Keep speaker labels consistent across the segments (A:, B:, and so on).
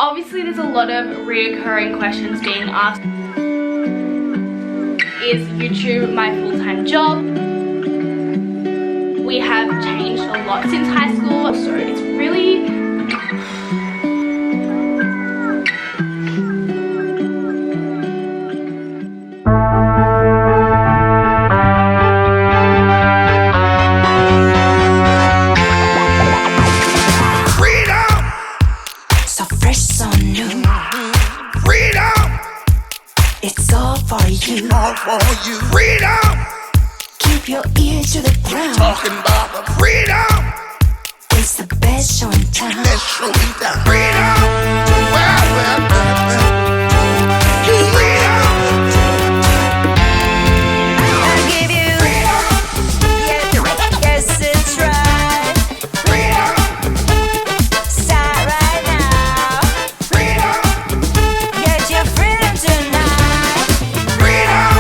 A: Obviously there's a lot of reoccurring questions being asked. Is YouTube my full-time job? We have changed a lot since high school, so it's really
B: you. Freedom! Keep your ear to the ground. Talking about the freedom. It's the best show in town. Best show in town. Freedom! Well. Freedom! I'll give you freedom. Yes, it's right. Freedom! Start right now. Freedom! Get your freedom tonight. Freedom!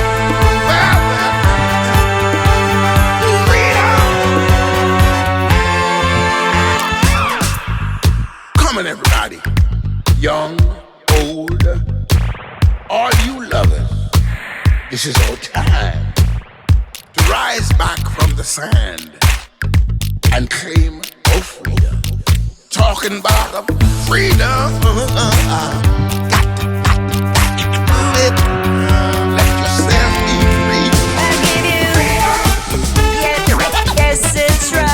B: Everybody, young, old, all you lovers, this is our time to rise back from the sand and claim our freedom. Talking about the freedom, let yourself be free. I give you freedom. Yes, it's right.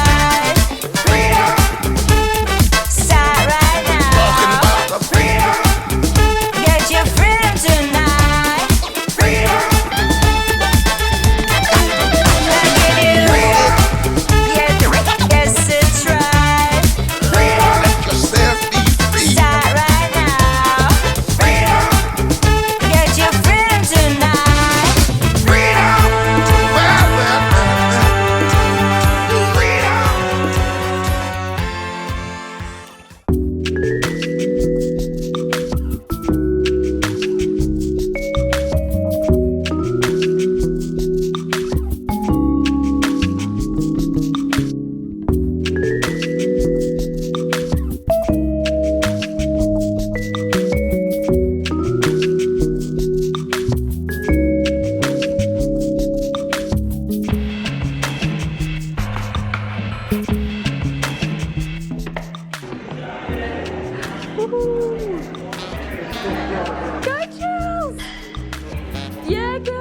A: Yeah, go!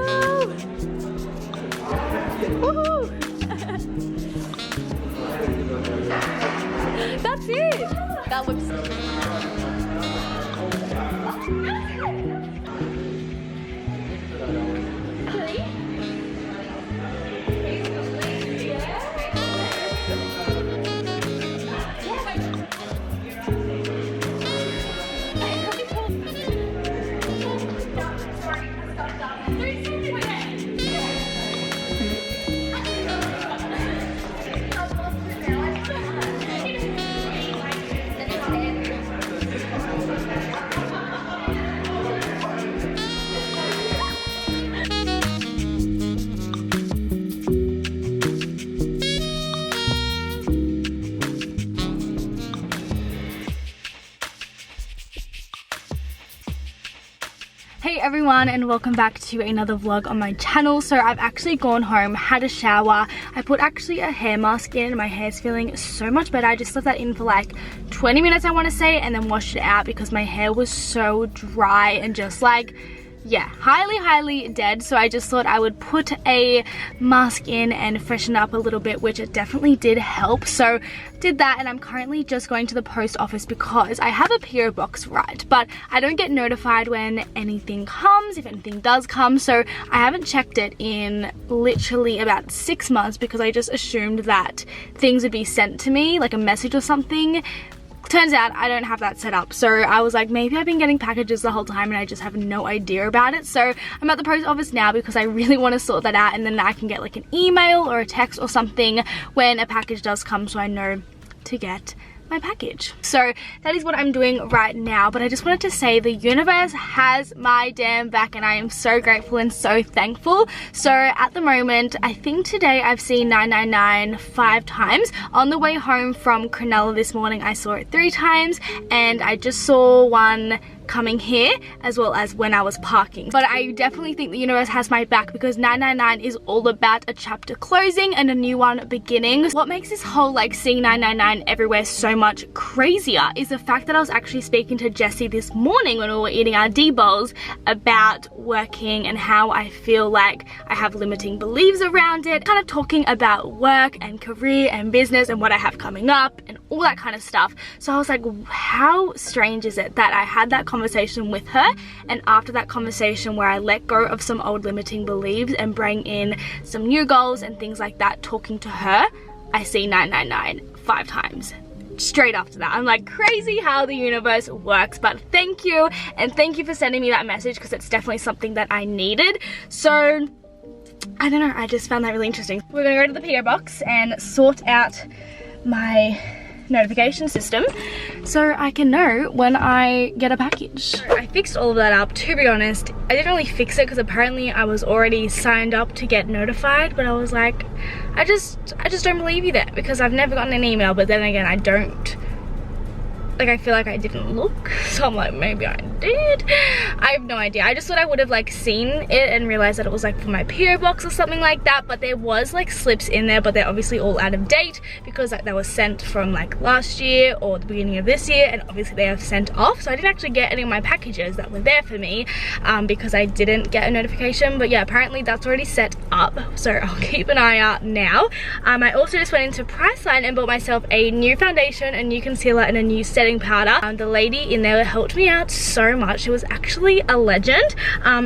A: Woohoo! That's it! That looks... Hey everyone, and welcome back to another vlog on my channel. So I've actually gone home, had a shower. I put actually a hair mask in and my hair's feeling so much better. I just left that in for like 20 minutes I want to say, and then washed it out because my hair was so dry and just like, yeah, highly dead. So I just thought I would put a mask in and freshen up a little bit, which it definitely did help. So did that, and I'm currently just going to the post office because I have a P.O Box, right, but I don't get notified when anything comes, if anything does come. So I haven't checked it in literally about 6 months because I just assumed that things would be sent to me, like a message or something. Turns out I don't have that set up, so I was like, maybe I've been getting packages the whole time and I just have no idea about it. So I'm at the post office now because I really want to sort that out, and then I can get like an email or a text or something when a package does come, so I know to get my package. So that is what I'm doing right now, but I just wanted to say the universe has my damn back and I am so grateful and so thankful. So at the moment, I think today I've seen 999 5 times. On the way home from Cronulla this morning, I saw it 3 times, and I just saw one coming here as well as when I was parking. But I definitely think the universe has my back because 999 is all about a chapter closing and a new one beginning. What makes this whole like seeing 999 everywhere so much crazier is the fact that I was actually speaking to Jessie this morning when we were eating our D-bowls about working and how I feel like I have limiting beliefs around it, kind of talking about work and career and business and what I have coming up and all that kind of stuff. So I was like, how strange is it that I had that conversation with her, and after that conversation where I let go of some old limiting beliefs and bring in some new goals and things like that, talking to her, I see 999 5 times straight after that. I'm like, crazy how the universe works. But thank you, and thank you for sending me that message because it's definitely something that I needed. So I don't know, I just found that really interesting. We're gonna go to the P.O Box and sort out my notification system so I can know when I get a package. So I fixed all of that up. To be honest, I didn't really fix it because apparently I was already signed up to get notified, but I was like, I just don't believe you there because I've never gotten an email. But then again, I don't, like, I feel like I didn't look, so I'm like, maybe I did. I have no idea. I just thought I would have like seen it and realized that it was like for my P.O Box or something like that, but there was like slips in there, but they're obviously all out of date because like, they were sent from like last year or the beginning of this year, and obviously they have sent off. So I didn't actually get any of my packages that were there for me because I didn't get a notification. But yeah, apparently that's already set up, so I'll keep an eye out now. I also just went into Priceline and bought myself a new foundation, a new concealer, and a new setting powder. The lady in there helped me out so much. She was actually a legend.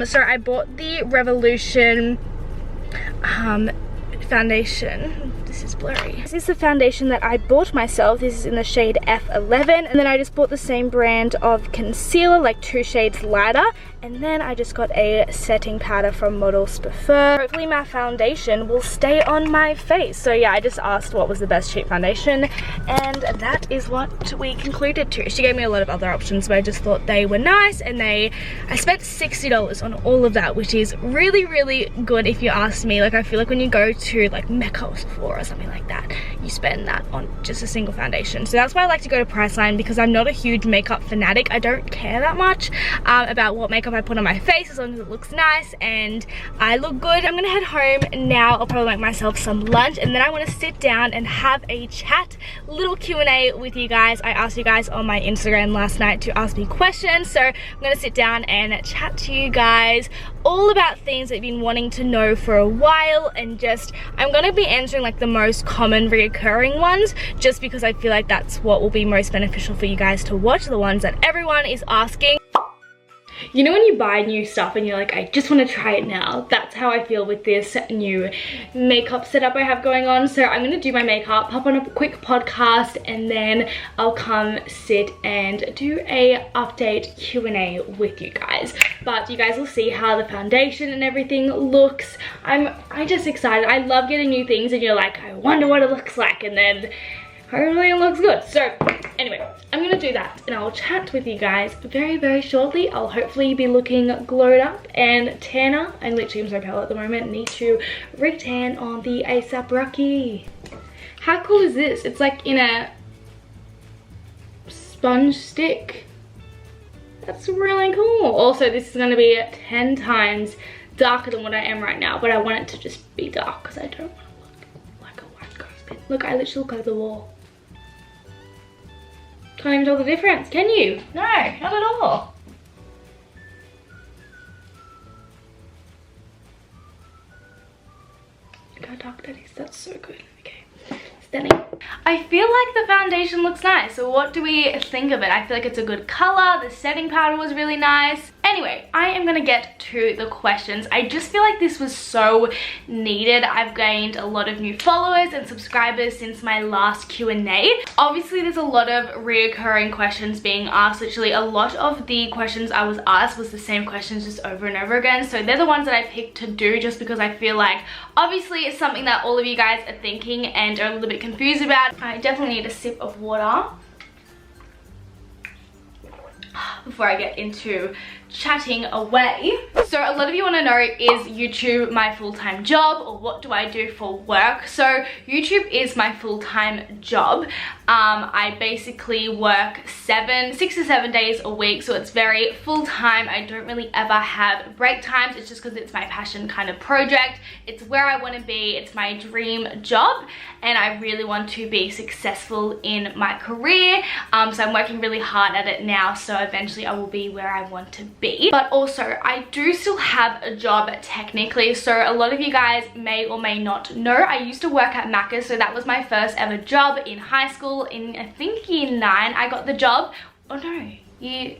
A: So I bought the Revolution foundation. This is blurry. This is the foundation that I bought myself. This is in the shade F11, and then I just bought the same brand of concealer, like 2 shades lighter, and then I just got a setting powder from Models Prefer. Hopefully my foundation will stay on my face. So yeah, I just asked what was the best cheap foundation, and that is what we concluded to. She gave me a lot of other options, but I just thought they were nice, and I spent $60 on all of that, which is really, really good if you ask me. Like, I feel like when you go to like Mecca or Sephora or something like that, you spend that on just a single foundation. So that's why I like to go to Priceline, because I'm not a huge makeup fanatic. I don't care that much about what makeup I put on my face, as long as it looks nice and I look good. I'm gonna head home now. I'll probably make myself some lunch, and then I want to sit down and have a chat, little Q&A with you guys. I asked you guys on my Instagram last night to ask me questions, so I'm gonna sit down and chat to you guys all about things that you've been wanting to know for a while, and just I'm gonna be answering like the most common reoccurring ones, just because I feel like that's what will be most beneficial for you guys to watch, the ones that everyone is asking. You know when you buy new stuff and you're like, I just want to try it now? That's how I feel with this new makeup setup I have going on. So I'm going to do my makeup, pop on a quick podcast, and then I'll come sit and do a update Q&A with you guys. But you guys will see how the foundation and everything looks. I'm just excited. I love getting new things and you're like, I wonder what it looks like, and then hopefully it looks good. So anyway, I'm gonna do that and I'll chat with you guys very, very shortly. I'll hopefully be looking glowed up and tanner. I literally am so pale at the moment. Need to re-tan on the ASAP Rocky. How cool is this? It's like in a sponge stick. That's really cool. Also, this is gonna be 10 times darker than what I am right now, but I want it to just be dark because I don't want to look like a white ghost pin. Look, I literally look over the wall. Can't even tell the difference, can you? No, not at all. Look how dark that is. That's so good. Okay, stunning. I feel like the foundation looks nice. So what do we think of it? I feel like it's a good color. The setting powder was really nice. Anyway, I am gonna get to the questions. I just feel like this was so needed. I've gained a lot of new followers and subscribers since my last Q&A. Obviously, there's a lot of reoccurring questions being asked. Literally, a lot of the questions I was asked was the same questions just over and over again. So they're the ones that I picked to do just because I feel like, obviously, it's something that all of you guys are thinking and are a little bit confused about. I definitely need a sip of water. before I get into chatting away. So a lot of you want to know, is YouTube my full-time job, or what do I do for work? So YouTube is my full-time job. I basically work 6 to 7 days a week, so it's very full-time. I don't really ever have break times. It's just because it's my passion kind of project. It's where I want to be. It's my dream job, and I really want to be successful in my career. So I'm working really hard at it now, so eventually I will be where I want to be. But also I do still have a job technically, so a lot of you guys may or may not know, I used to work at Macca's. So that was my first ever job in high school. In I think year 9 I got the job. Oh no, year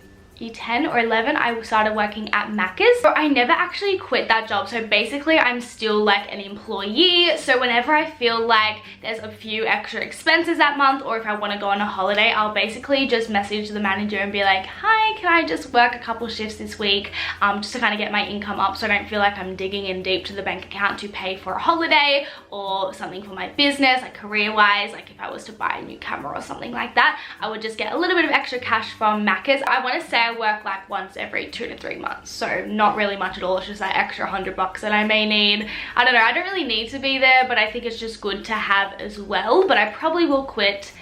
A: 10 or 11 I started working at Macca's. So I never actually quit that job, so basically I'm still like an employee. So whenever I feel like there's a few extra expenses that month, or if I want to go on a holiday, I'll basically just message the manager and be like, hi, can I just work a couple shifts this week, just to kind of get my income up, so I don't feel like I'm digging in deep to the bank account to pay for a holiday or something for my business, like career wise. Like if I was to buy a new camera or something like that, I would just get a little bit of extra cash from Macca's. I want to say I work like once every 2 to 3 months, so not really much at all. It's just that extra $100 that I may need. I don't know, I don't really need to be there, but I think it's just good to have as well. But I probably will quit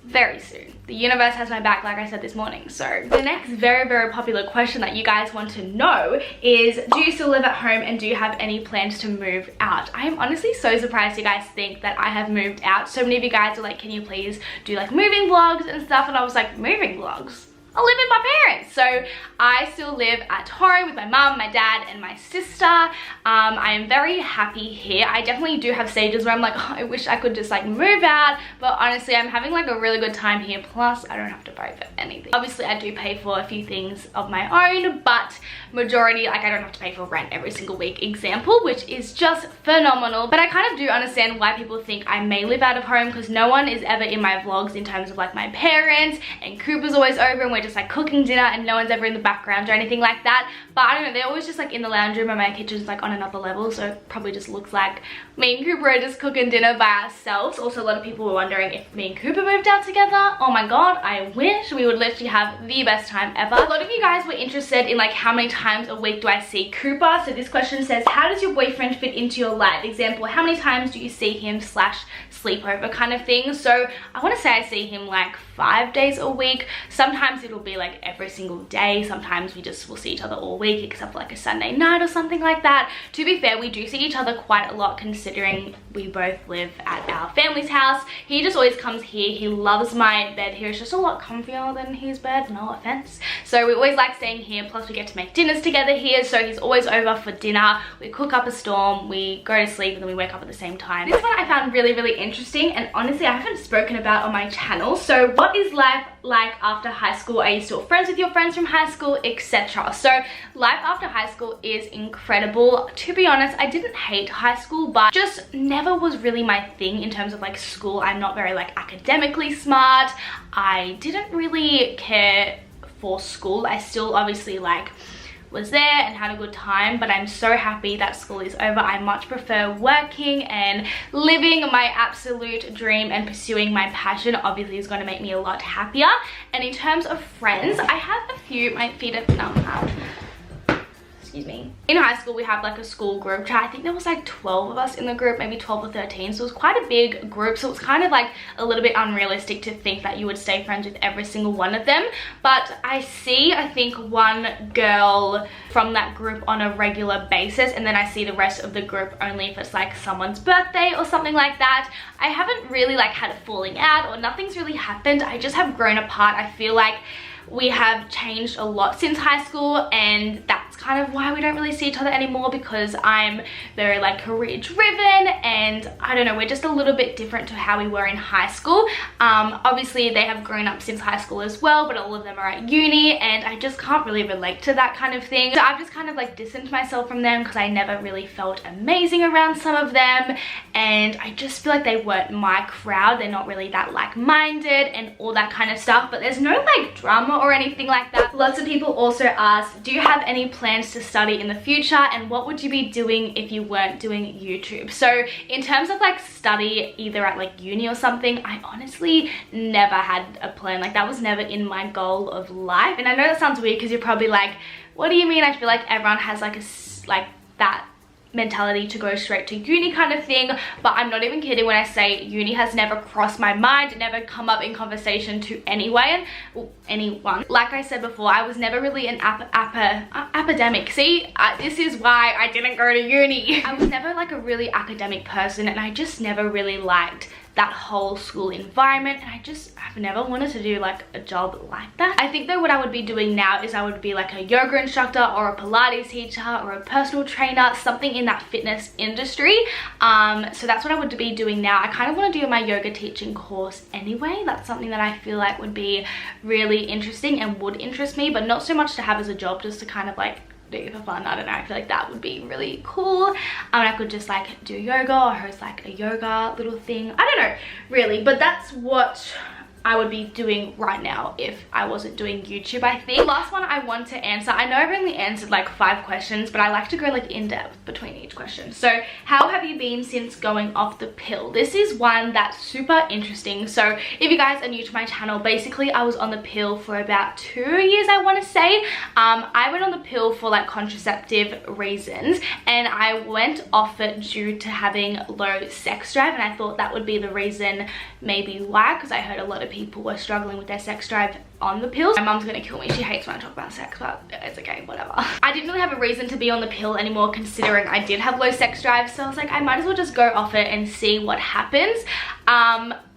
A: very soon. The universe has my back, like I said this morning. So the next very, very popular question that you guys want to know is, do you still live at home and do you have any plans to move out? I am honestly so surprised you guys think that I have moved out. So many of you guys are like, can you please do like moving vlogs and stuff? And I was like, moving vlogs? I live with my parents. So I still live at home with my mum, my dad, and my sister. I am very happy here. I definitely do have stages where I'm like, oh, I wish I could just like move out, but honestly I'm having like a really good time here. Plus I don't have to pay for anything. Obviously I do pay for a few things of my own, but majority, like I don't have to pay for rent every single week, example, which is just phenomenal. But I kind of do understand why people think I may live out of home, because no one is ever in my vlogs in terms of like my parents, and Cooper's always over and we're just like cooking dinner and no one's ever in the background or anything like that. But I don't know, they're always just like in the lounge room, and my kitchen's like on another level, so it probably just looks like me and Cooper are just cooking dinner by ourselves. Also a lot of people were wondering if me and Cooper moved out together. Oh my god, I wish. We would literally have the best time ever. A lot of you guys were interested in like how many times a week do I see Cooper. So this question says, how does your boyfriend fit into your life? Example, how many times do you see him / sleepover kind of thing? So I want to say I see him like 5 days a week. Sometimes it'll be like every single day. Sometimes we just will see each other all week except for like a Sunday night or something like that. To be fair, we do see each other quite a lot considering we both live at our family's house. He just always comes here. He loves my bed here. It's just a lot comfier than his bed, no offense. So we always like staying here, plus we get to make dinners together here. So he's always over for dinner. We cook up a storm, we go to sleep, and then we wake up at the same time. This one I found really, really interesting, and honestly I haven't spoken about on my channel. So what is life like after high school? Are you still friends with your friends from high school, etc.? So life after high school is incredible. To be honest, I didn't hate high school, but just never was really my thing in terms of like school. I'm not very like academically smart. I didn't really care for school. I still obviously like was there and had a good time, but I'm so happy that school is over. I much prefer working and living my absolute dream and pursuing my passion. Obviously is going to make me a lot happier. And in terms of friends, I have a few. My feet are numb. Excuse me. In high school we have like a school group chat. I think there was like 12 of us in the group, maybe 12 or 13, so it was quite a big group. So it's kind of like a little bit unrealistic to think that you would stay friends with every single one of them. But I think one girl from that group on a regular basis, and then I see the rest of the group only if it's like someone's birthday or something like that. I haven't really like had a falling out, or nothing's really happened. I just have grown apart. I feel like we have changed a lot since high school, and that's kind of why we don't really see each other anymore, because I'm very like career driven, and I don't know, we're just a little bit different to how we were in high school. Obviously they have grown up since high school as well, but all of them are at uni, and I just can't really relate to that kind of thing. So I've just kind of like distanced myself from them because I never really felt amazing around some of them, and I just feel like they weren't my crowd. They're not really that like-minded and all that kind of stuff, but there's no like drama or anything like that. Lots of people also ask, do you have any plans plans to study in the future, and what would you be doing if you weren't doing YouTube? So in terms of like study, either at like uni or something, I honestly never had a plan. Like that was never in my goal of life. And I know that sounds weird because you're probably like, what do you mean? I feel like everyone has like that mentality to go straight to uni kind of thing, but I'm not even kidding when I say uni has never crossed my mind, never come up in conversation to anyone. Like I said before, I was never really an academic. See, this is why I didn't go to uni. I was never like a really academic person, and I just never really liked that whole school environment, and I've never wanted to do like a job like that. I think that what I would be doing now is I would be like a yoga instructor or a Pilates teacher or a personal trainer, something in that fitness industry. So that's what I would be doing now. I kind of want to do my yoga teaching course anyway. That's something that I feel like would be really interesting and would interest me, but not so much to have as a job, just to kind of like do for fun. I don't know, I feel like that would be really cool. I could just like do yoga or host like a yoga little thing. I don't know really, but that's what I would be doing right now if I wasn't doing YouTube, I think. The last one I want to answer, I know I've only answered like 5 questions, but I like to go like in depth between each question. So how have you been since going off the pill? This is one that's super interesting. So if you guys are new to my channel, basically I was on the pill for about 2 years, I want to say. I went on the pill for like contraceptive reasons, and I went off it due to having low sex drive, and I thought that would be the reason maybe why, because I heard a lot of people were struggling with their sex drive on the pills. My mom's gonna kill me, she hates when I talk about sex, but it's okay, whatever. I didn't really have a reason to be on the pill anymore, considering I did have low sex drive, so I was like, I might as well just go off it and see what happens.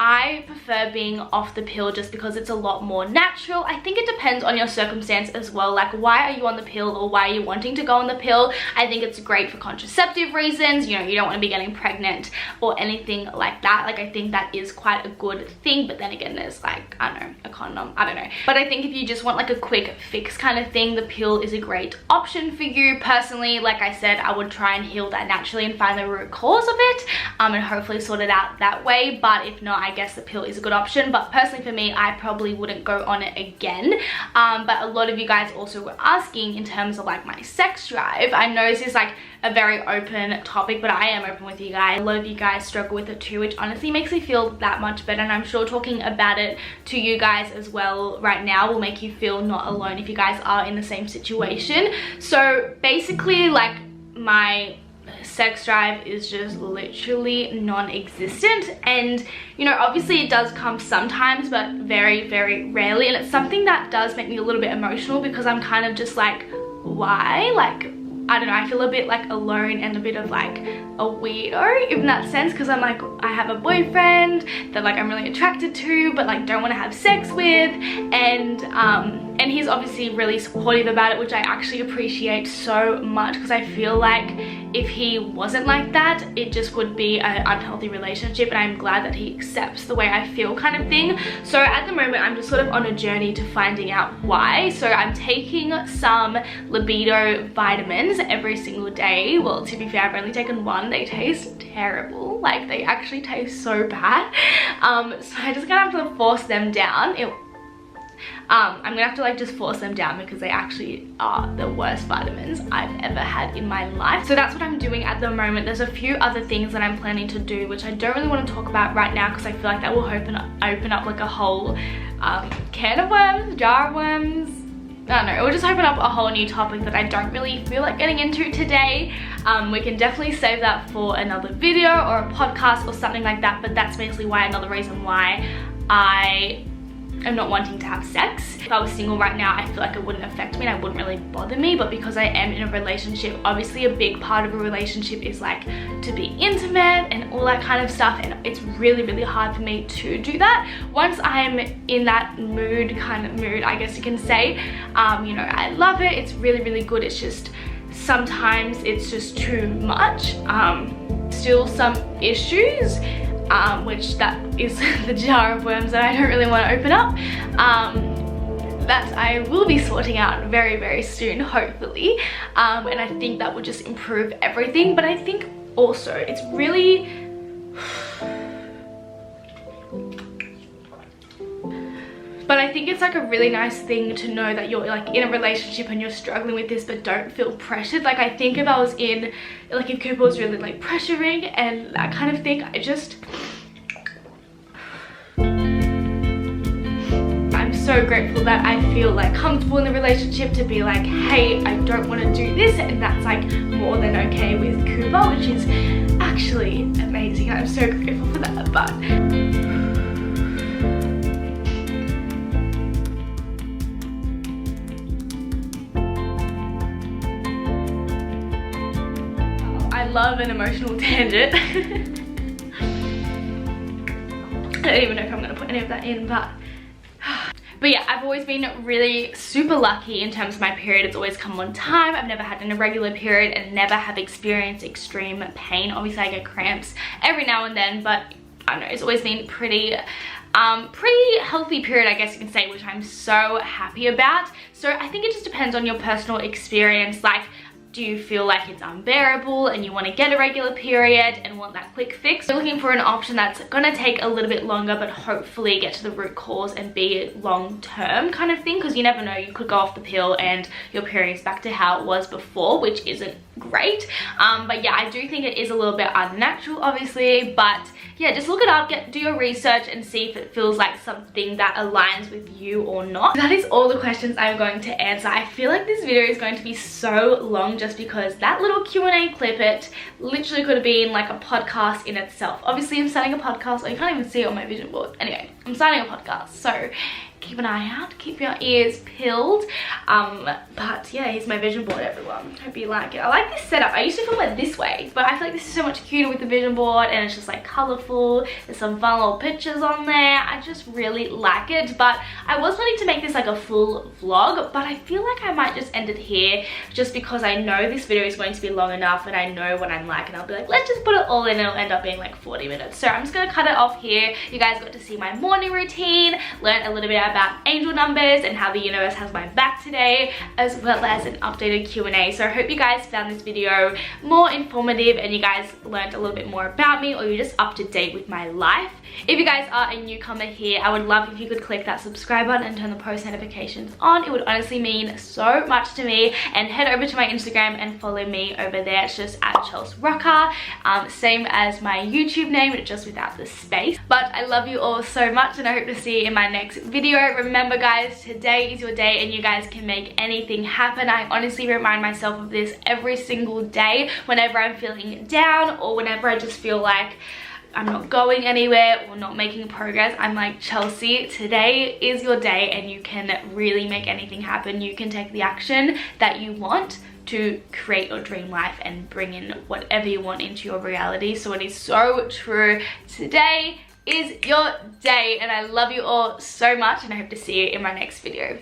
A: I prefer being off the pill just because it's a lot more natural. I think it depends on your circumstance as well, like why are you on the pill or why are you wanting to go on the pill. I think it's great for contraceptive reasons, you know, you don't want to be getting pregnant or anything like that. Like I think that is quite a good thing, but then again there's like, I don't know, a condom, I don't know. But I think if you just want like a quick fix kind of thing, the pill is a great option for you. Personally, like I said, I would try and heal that naturally and find the root cause of it, and hopefully sort it out that way. But if not, I guess the pill is a good option. But personally for me, I probably wouldn't go on it again. But a lot of you guys also were asking in terms of like my sex drive. I know this is like a very open topic, but I am open with you guys. A lot of you guys struggle with it too, which honestly makes me feel that much better, and I'm sure talking about it to you guys as well right now will make you feel not alone if you guys are in the same situation. So basically, like, my sex drive is just literally non-existent, and you know, obviously it does come sometimes, but very, very rarely, and it's something that does make me a little bit emotional because I'm kind of just like, why? Like, I don't know, I feel a bit like alone and a bit of like a weirdo in that sense, because I'm like, I have a boyfriend that like I'm really attracted to but like don't want to have sex with, and he's obviously really supportive about it, which I actually appreciate so much, because I feel like if he wasn't like that, it just would be an unhealthy relationship, and I'm glad that he accepts the way I feel kind of thing. So at the moment I'm just sort of on a journey to finding out why. So I'm taking some libido vitamins every single day. Well, to be fair, I've only taken one. They taste terrible, like they actually taste so bad. So I just gonna have to force them down. I'm gonna have to like just force them down because they actually are the worst vitamins I've ever had in my life. So that's what I'm doing at the moment. There's a few other things that I'm planning to do, which I don't really want to talk about right now because I feel like that will open up like a whole can of worms, jar of worms. I don't know, it will just open up a whole new topic that I don't really feel like getting into today. We can definitely save that for another video or a podcast or something like that, but that's basically why, another reason why I am not wanting to have sex. If I was single right now, I feel like it wouldn't affect me and it wouldn't really bother me, but because I am in a relationship, obviously a big part of a relationship is like to be intimate and all that kind of stuff, and it's really, really hard for me to do that. Once I'm in that mood, I guess you can say, you know, I love it, it's really, really good. It's just sometimes it's just too much. Still some issues, which that is the jar of worms that I don't really want to open up, that I will be sorting out very, very soon, hopefully, and I think that will just improve everything. But I think also it's really But I think it's like a really nice thing to know that you're like in a relationship and you're struggling with this, but don't feel pressured. Like I think if I was in, like if Cooper was really like pressuring and that kind of thing, I'm so grateful that I feel like comfortable in the relationship to be like, hey, I don't want to do this, and that's like more than okay with Cooper, which is actually amazing. I'm so grateful for that. But I love an emotional tangent. I don't even know if I'm gonna put any of that in, but yeah, I've always been really super lucky in terms of my period. It's always come on time. I've never had an irregular period and never have experienced extreme pain. Obviously I get cramps every now and then, but I don't know, it's always been pretty healthy period, I guess you can say, which I'm so happy about. So I think it just depends on your personal experience. Like, do you feel like it's unbearable and you want to get a regular period and want that quick fix? You're looking for an option that's gonna take a little bit longer, but hopefully get to the root cause and be long term kind of thing, because you never know, you could go off the pill and your period's back to how it was before, which isn't great. But yeah, I do think it is a little bit unnatural, obviously, but yeah, just look it up, do your research and see if it feels like something that aligns with you or not. That is all the questions I'm going to answer. I feel like this video is going to be so long just because that little Q&A clip, it literally could have been like a podcast in itself. Obviously I'm starting a podcast, or you can't even see it on my vision board. Anyway, I'm starting a podcast, so keep an eye out, keep your ears peeled. But yeah, here's my vision board, everyone. Hope you like it. I like this setup. I used to film it this way, but I feel like this is so much cuter with the vision board, and it's just like colorful. There's some fun little pictures on there. I just really like it. But I was planning to make this like a full vlog, but I feel like I might just end it here, just because I know this video is going to be long enough and I know what I'm like, and I'll be like, let's just put it all in, and it'll end up being like 40 minutes. So I'm just gonna cut it off here. You guys got to see my morning routine, learn a little bit about angel numbers and how the universe has my back today, as well as an updated Q&A. So I hope you guys found this video more informative and you guys learned a little bit more about me, or you're just up to date with my life. If you guys are a newcomer here, I would love if you could click that subscribe button and turn the post notifications on. It would honestly mean so much to me. And head over to my Instagram and follow me over there. It's just @Chelsrocca, same as my YouTube name, just without the space. But I love you all so much, and I hope to see you in my next video. Remember guys, today is your day and you guys can make anything happen. I honestly remind myself of this every single day whenever I'm feeling down, or whenever I just feel like I'm not going anywhere or not making progress. I'm like, Chelsea, today is your day and you can really make anything happen. You can take the action that you want to create your dream life and bring in whatever you want into your reality. So it is so true. Today is your day, and I love you all so much, and I hope to see you in my next video.